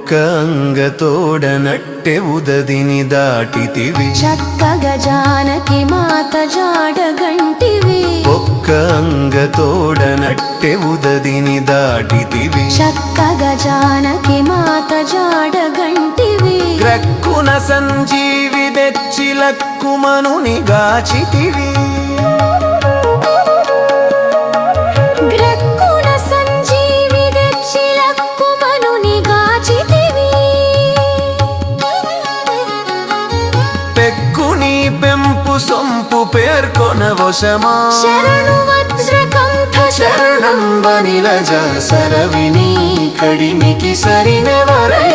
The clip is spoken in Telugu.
ఒక్క అంగతోడనట్టె ఉదదిని దాటితివి చక్కగ జానకి మాత జాడగంటివి ఒక్క అంగతోడనట్టె ఉదదిని దాటితివి చక్కగ జానకి మాత జాడగంటివి గ్రక్కున సంజీవి తెచ్చి లక్కుమనుని గాచితివి గ్రక్కున సంజీవి తెచ్చి లక్కుమనుని గాచితివి పెక్కుని పెంపు సొంపు పేర్కొనవశమా శరణు వజ్రకంఠ శరణం బనిలజ సరవిని కడిమికి సరినెవరై